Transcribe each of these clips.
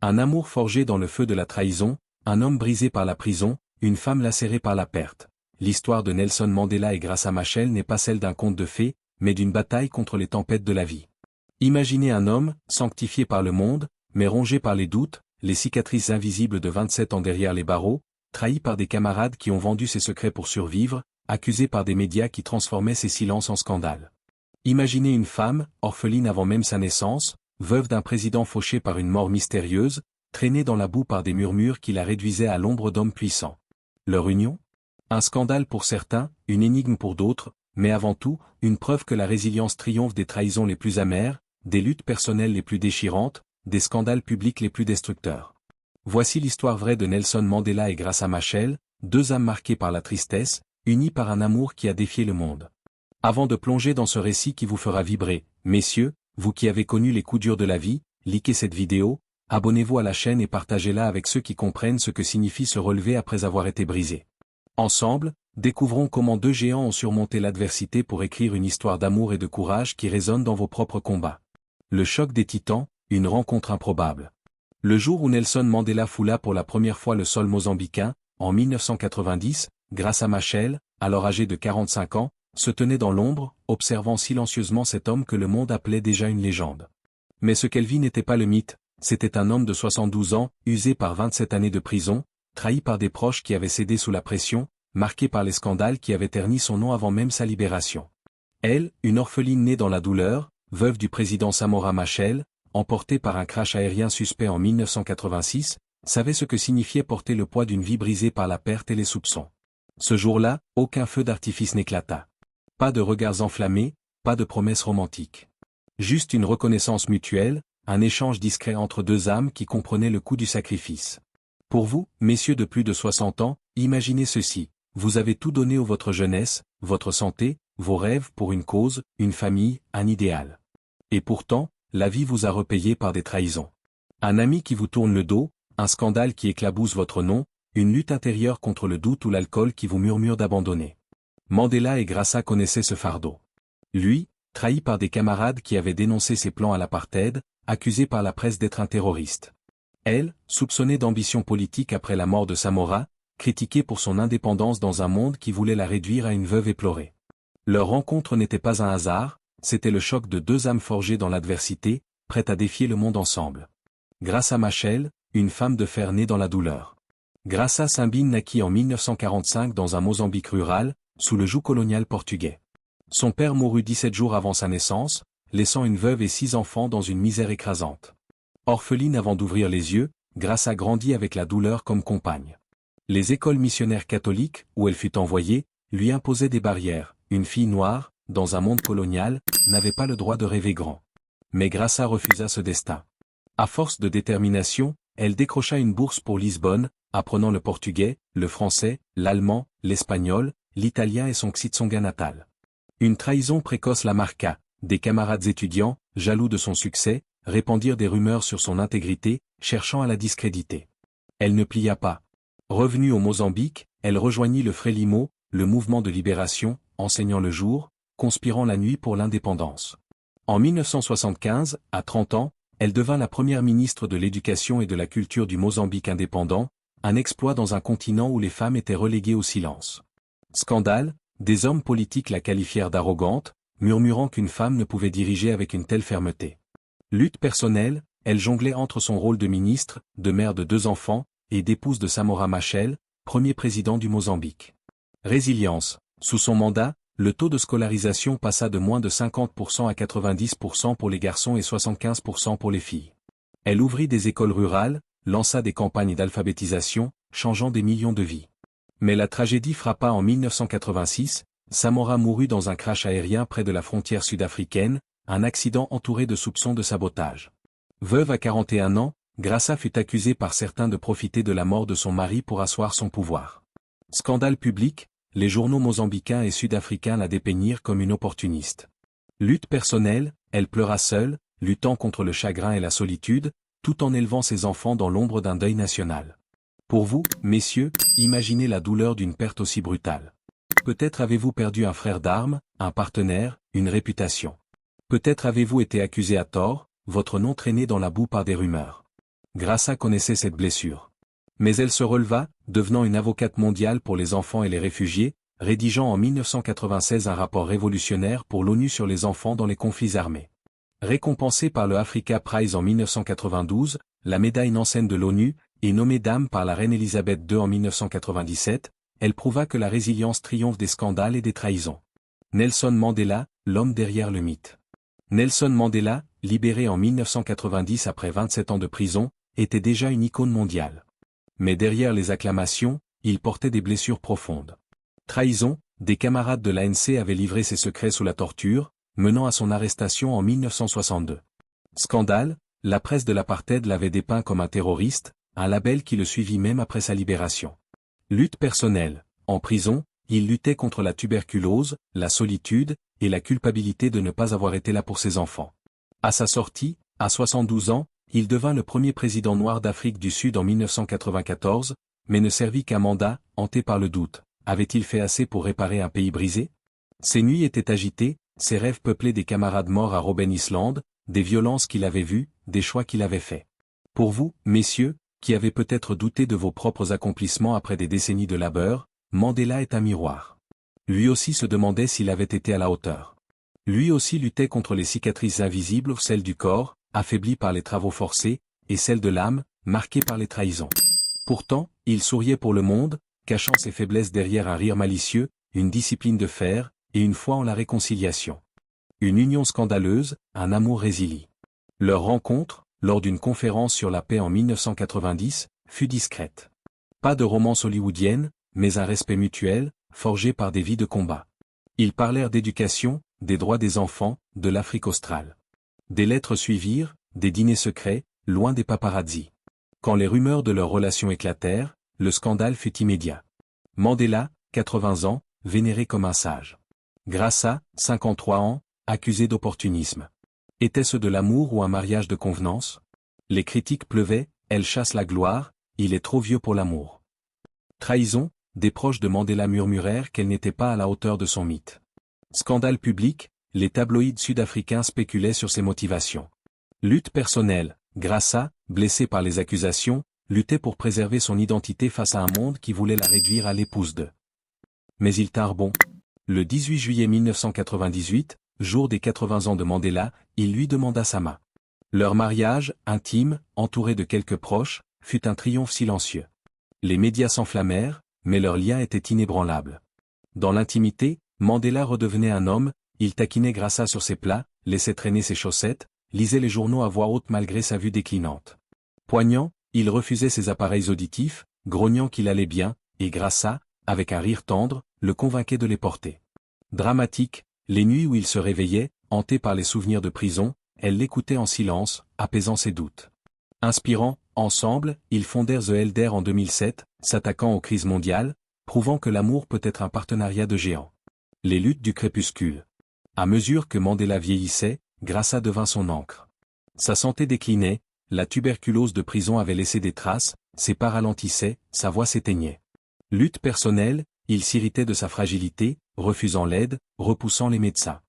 Un amour forgé dans le feu de la trahison, un homme brisé par la prison, une femme lacérée par la perte. L'histoire de Nelson Mandela et Graça Machel n'est pas celle d'un conte de fées, mais d'une bataille contre les tempêtes de la vie. Imaginez un homme, sanctifié par le monde, mais rongé par les doutes, les cicatrices invisibles de 27 ans derrière les barreaux, trahi par des camarades qui ont vendu ses secrets pour survivre, accusé par des médias qui transformaient ses silences en scandale. Imaginez une femme, orpheline avant même sa naissance, veuve d'un président fauché par une mort mystérieuse, traînée dans la boue par des murmures qui la réduisaient à l'ombre d'hommes puissants. Leur union? Un scandale pour certains, une énigme pour d'autres, mais avant tout, une preuve que la résilience triomphe des trahisons les plus amères, des luttes personnelles les plus déchirantes, des scandales publics les plus destructeurs. Voici l'histoire vraie de Nelson Mandela et Graça Machel, deux âmes marquées par la tristesse, unies par un amour qui a défié le monde. Avant de plonger dans ce récit qui vous fera vibrer, messieurs, vous qui avez connu les coups durs de la vie, likez cette vidéo, abonnez-vous à la chaîne et partagez-la avec ceux qui comprennent ce que signifie se relever après avoir été brisé. Ensemble, découvrons comment deux géants ont surmonté l'adversité pour écrire une histoire d'amour et de courage qui résonne dans vos propres combats. Le choc des titans, une rencontre improbable. Le jour où Nelson Mandela foula pour la première fois le sol mozambicain, en 1990, Graça Machel, alors âgé de 45 ans, se tenait dans l'ombre, observant silencieusement cet homme que le monde appelait déjà une légende. Mais ce qu'elle vit n'était pas le mythe, c'était un homme de 72 ans, usé par 27 années de prison, trahi par des proches qui avaient cédé sous la pression, marqué par les scandales qui avaient terni son nom avant même sa libération. Elle, une orpheline née dans la douleur, veuve du président Samora Machel, emportée par un crash aérien suspect en 1986, savait ce que signifiait porter le poids d'une vie brisée par la perte et les soupçons. Ce jour-là, aucun feu d'artifice n'éclata. Pas de regards enflammés, pas de promesses romantiques. Juste une reconnaissance mutuelle, un échange discret entre deux âmes qui comprenaient le coût du sacrifice. Pour vous, messieurs de plus de 60 ans, imaginez ceci, vous avez tout donné à votre jeunesse, votre santé, vos rêves pour une cause, une famille, un idéal. Et pourtant, la vie vous a repayé par des trahisons. Un ami qui vous tourne le dos, un scandale qui éclabousse votre nom, une lutte intérieure contre le doute ou l'alcool qui vous murmure d'abandonner. Mandela et Graça connaissaient ce fardeau. Lui, trahi par des camarades qui avaient dénoncé ses plans à l'apartheid, accusé par la presse d'être un terroriste. Elle, soupçonnée d'ambition politique après la mort de Samora, critiquée pour son indépendance dans un monde qui voulait la réduire à une veuve éplorée. Leur rencontre n'était pas un hasard, c'était le choc de deux âmes forgées dans l'adversité, prêtes à défier le monde ensemble. Graça Machel, une femme de fer née dans la douleur. Graça Simbine naquit en 1945 dans un Mozambique rural, sous le joug colonial portugais. Son père mourut 17 jours avant sa naissance, laissant une veuve et 6 enfants dans une misère écrasante. Orpheline avant d'ouvrir les yeux, Graça grandit avec la douleur comme compagne. Les écoles missionnaires catholiques, où elle fut envoyée, lui imposaient des barrières. Une fille noire, dans un monde colonial, n'avait pas le droit de rêver grand. Mais Graça refusa ce destin. À force de détermination, elle décrocha une bourse pour Lisbonne, apprenant le portugais, le français, l'allemand, l'espagnol, l'italien et son Xitsonga natal. Une trahison précoce la marqua, des camarades étudiants, jaloux de son succès, répandirent des rumeurs sur son intégrité, cherchant à la discréditer. Elle ne plia pas. Revenue au Mozambique, elle rejoignit le Frélimo, le mouvement de libération, enseignant le jour, conspirant la nuit pour l'indépendance. En 1975, à 30 ans, elle devint la première ministre de l'Éducation et de la Culture du Mozambique indépendant, un exploit dans un continent où les femmes étaient reléguées au silence. Scandale, des hommes politiques la qualifièrent d'arrogante, murmurant qu'une femme ne pouvait diriger avec une telle fermeté. Lutte personnelle, elle jonglait entre son rôle de ministre, de mère de 2 enfants, et d'épouse de Samora Machel, premier président du Mozambique. Résilience, sous son mandat, le taux de scolarisation passa de moins de 50% à 90% pour les garçons et 75% pour les filles. Elle ouvrit des écoles rurales, lança des campagnes d'alphabétisation, changeant des millions de vies. Mais la tragédie frappa en 1986, Samora mourut dans un crash aérien près de la frontière sud-africaine, un accident entouré de soupçons de sabotage. Veuve à 41 ans, Graça fut accusée par certains de profiter de la mort de son mari pour asseoir son pouvoir. Scandale public, les journaux mozambicains et sud-africains la dépeignirent comme une opportuniste. Lutte personnelle, elle pleura seule, luttant contre le chagrin et la solitude, tout en élevant ses enfants dans l'ombre d'un deuil national. Pour vous, messieurs, imaginez la douleur d'une perte aussi brutale. Peut-être avez-vous perdu un frère d'armes, un partenaire, une réputation. Peut-être avez-vous été accusé à tort, votre nom traîné dans la boue par des rumeurs. Graça connaissait cette blessure. Mais elle se releva, devenant une avocate mondiale pour les enfants et les réfugiés, rédigeant en 1996 un rapport révolutionnaire pour l'ONU sur les enfants dans les conflits armés. Récompensée par le Africa Prize en 1992, la médaille Nansen de l'ONU, et nommée dame par la reine Elisabeth II en 1997, elle prouva que la résilience triomphe des scandales et des trahisons. Nelson Mandela, l'homme derrière le mythe. Nelson Mandela, libéré en 1990 après 27 ans de prison, était déjà une icône mondiale. Mais derrière les acclamations, il portait des blessures profondes. Trahison, des camarades de l'ANC avaient livré ses secrets sous la torture, menant à son arrestation en 1962. Scandale, la presse de l'apartheid l'avait dépeint comme un terroriste, un label qui le suivit même après sa libération. Lutte personnelle. En prison, il luttait contre la tuberculose, la solitude, et la culpabilité de ne pas avoir été là pour ses enfants. À sa sortie, à 72 ans, il devint le premier président noir d'Afrique du Sud en 1994, mais ne servit qu'un mandat, hanté par le doute. Avait-il fait assez pour réparer un pays brisé? Ses nuits étaient agitées, ses rêves peuplés des camarades morts à Robben Island, des violences qu'il avait vues, des choix qu'il avait faits. Pour vous, messieurs, qui avez peut-être douté de vos propres accomplissements après des décennies de labeur, Mandela est un miroir. Lui aussi se demandait s'il avait été à la hauteur. Lui aussi luttait contre les cicatrices invisibles, celles du corps, affaibli par les travaux forcés, et celles de l'âme, marquées par les trahisons. Pourtant, il souriait pour le monde, cachant ses faiblesses derrière un rire malicieux, une discipline de fer, et une foi en la réconciliation. Une union scandaleuse, un amour résili. Leur rencontre, lors d'une conférence sur la paix en 1990, fut discrète. Pas de romance hollywoodienne, mais un respect mutuel, forgé par des vies de combat. Ils parlèrent d'éducation, des droits des enfants, de l'Afrique australe. Des lettres suivirent, des dîners secrets, loin des paparazzis. Quand les rumeurs de leur relation éclatèrent, le scandale fut immédiat. Mandela, 80 ans, vénéré comme un sage. Graça, 53 ans, accusé d'opportunisme. Était-ce de l'amour ou un mariage de convenance? Les critiques pleuvaient, elle chasse la gloire, il est trop vieux pour l'amour. Trahison, des proches de Mandela murmurèrent qu'elle n'était pas à la hauteur de son mythe. Scandale public, les tabloïds sud-africains spéculaient sur ses motivations. Lutte personnelle, Graça, blessé par les accusations, luttait pour préserver son identité face à un monde qui voulait la réduire à l'épouse de. Mais ils tinrent bon. Le 18 juillet 1998, jour des 80 ans de Mandela, il lui demanda sa main. Leur mariage, intime, entouré de quelques proches, fut un triomphe silencieux. Les médias s'enflammèrent, mais leur lien était inébranlable. Dans l'intimité, Mandela redevenait un homme, il taquinait Graça sur ses plats, laissait traîner ses chaussettes, lisait les journaux à voix haute malgré sa vue déclinante. Poignant, il refusait ses appareils auditifs, grognant qu'il allait bien, et Graça, avec un rire tendre, le convainquait de les porter. Dramatique, les nuits où il se réveillait, hanté par les souvenirs de prison, elle l'écoutait en silence, apaisant ses doutes. Inspirant, ensemble, ils fondèrent The Elder en 2007, s'attaquant aux crises mondiales, prouvant que l'amour peut être un partenariat de géants. Les luttes du crépuscule. À mesure que Mandela vieillissait, Graça devint son encre. Sa santé déclinait, la tuberculose de prison avait laissé des traces, ses pas ralentissaient, sa voix s'éteignait. Lutte personnelle, il s'irritait de sa fragilité, refusant l'aide, repoussant les médecins.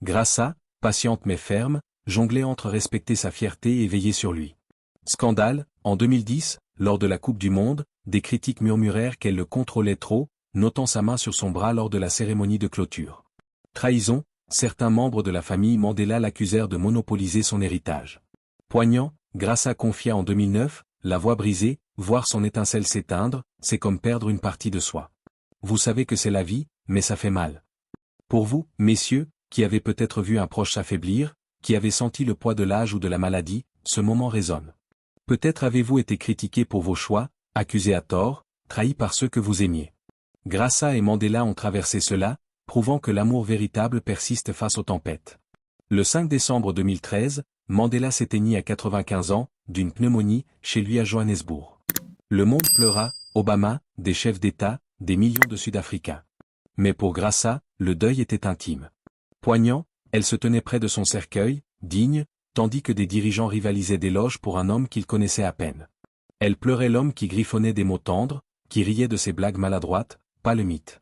Graça, patiente mais ferme, jonglait entre respecter sa fierté et veiller sur lui. Scandale, en 2010, lors de la Coupe du Monde, des critiques murmurèrent qu'elle le contrôlait trop, notant sa main sur son bras lors de la cérémonie de clôture. Trahison, certains membres de la famille Mandela l'accusèrent de monopoliser son héritage. Poignant, Graça confia en 2009, la voix brisée, voir son étincelle s'éteindre, c'est comme perdre une partie de soi. Vous savez que c'est la vie, mais ça fait mal. Pour vous, messieurs, qui avez peut-être vu un proche s'affaiblir, qui avez senti le poids de l'âge ou de la maladie, ce moment résonne. Peut-être avez-vous été critiqué pour vos choix, accusé à tort, trahi par ceux que vous aimiez. Graça et Mandela ont traversé cela, prouvant que l'amour véritable persiste face aux tempêtes. Le 5 décembre 2013, Mandela s'éteignit à 95 ans, d'une pneumonie, chez lui à Johannesburg. Le monde pleura, Obama, des chefs d'État, des millions de Sud-Africains. Mais pour Graça, le deuil était intime. Poignant, elle se tenait près de son cercueil, digne, tandis que des dirigeants rivalisaient d'éloges pour un homme qu'ils connaissaient à peine. Elle pleurait l'homme qui griffonnait des mots tendres, qui riait de ses blagues maladroites, pas le mythe.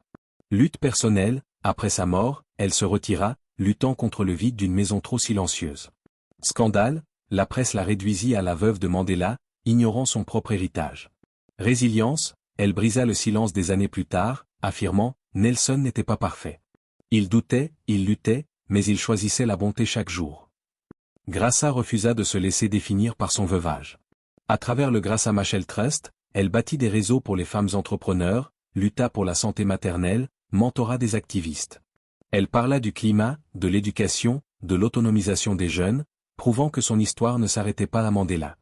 Lutte personnelle, après sa mort, elle se retira, luttant contre le vide d'une maison trop silencieuse. Scandale, la presse la réduisit à la veuve de Mandela, ignorant son propre héritage. Résilience, elle brisa le silence des années plus tard, affirmant « Nelson n'était pas parfait. Il doutait, il luttait, mais il choisissait la bonté chaque jour. » Graça refusa de se laisser définir par son veuvage. À travers le Graça Machel Trust, elle bâtit des réseaux pour les femmes entrepreneurs, lutta pour la santé maternelle, mentora des activistes. Elle parla du climat, de l'éducation, de l'autonomisation des jeunes, prouvant que son histoire ne s'arrêtait pas à Mandela.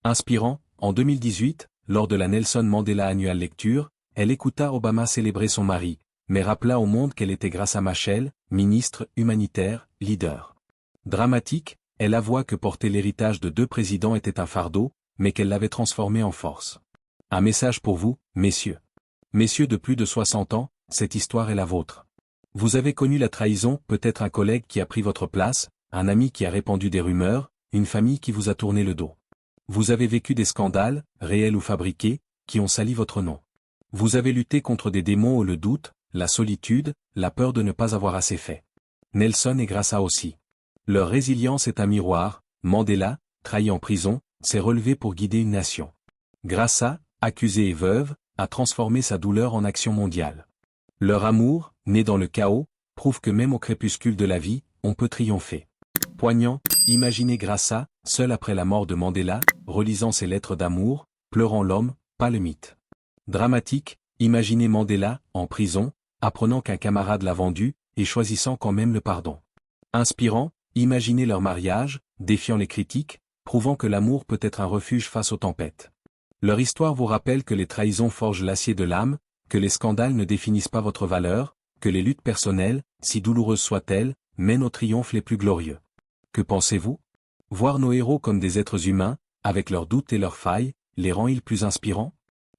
Inspirant, en 2018, lors de la Nelson Mandela Annual Lecture, elle écouta Obama célébrer son mari, mais rappela au monde qu'elle était Graça Machel, ministre, humanitaire, leader. Dramatique, elle avoua que porter l'héritage de 2 présidents était un fardeau, mais qu'elle l'avait transformé en force. Un message pour vous, messieurs. Messieurs de plus de 60 ans, cette histoire est la vôtre. Vous avez connu la trahison, peut-être un collègue qui a pris votre place, un ami qui a répandu des rumeurs, une famille qui vous a tourné le dos. Vous avez vécu des scandales, réels ou fabriqués, qui ont sali votre nom. Vous avez lutté contre des démons ou le doute, la solitude, la peur de ne pas avoir assez fait. Nelson et Graça aussi. Leur résilience est un miroir. Mandela, trahi en prison, s'est relevé pour guider une nation. Graça, accusée et veuve, a transformé sa douleur en action mondiale. Leur amour, né dans le chaos, prouve que même au crépuscule de la vie, on peut triompher. Poignant, imaginez Graça, seul après la mort de Mandela, relisant ses lettres d'amour, pleurant l'homme, pas le mythe. Dramatique, imaginez Mandela, en prison, apprenant qu'un camarade l'a vendu, et choisissant quand même le pardon. Inspirant, imaginez leur mariage, défiant les critiques, prouvant que l'amour peut être un refuge face aux tempêtes. Leur histoire vous rappelle que les trahisons forgent l'acier de l'âme, que les scandales ne définissent pas votre valeur, que les luttes personnelles, si douloureuses soient-elles, mènent aux triomphes les plus glorieux. Que pensez-vous? Voir nos héros comme des êtres humains, avec leurs doutes et leurs failles, les rend-ils plus inspirants?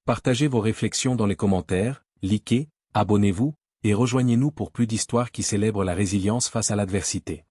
Partagez vos réflexions dans les commentaires, likez, abonnez-vous, et rejoignez-nous pour plus d'histoires qui célèbrent la résilience face à l'adversité.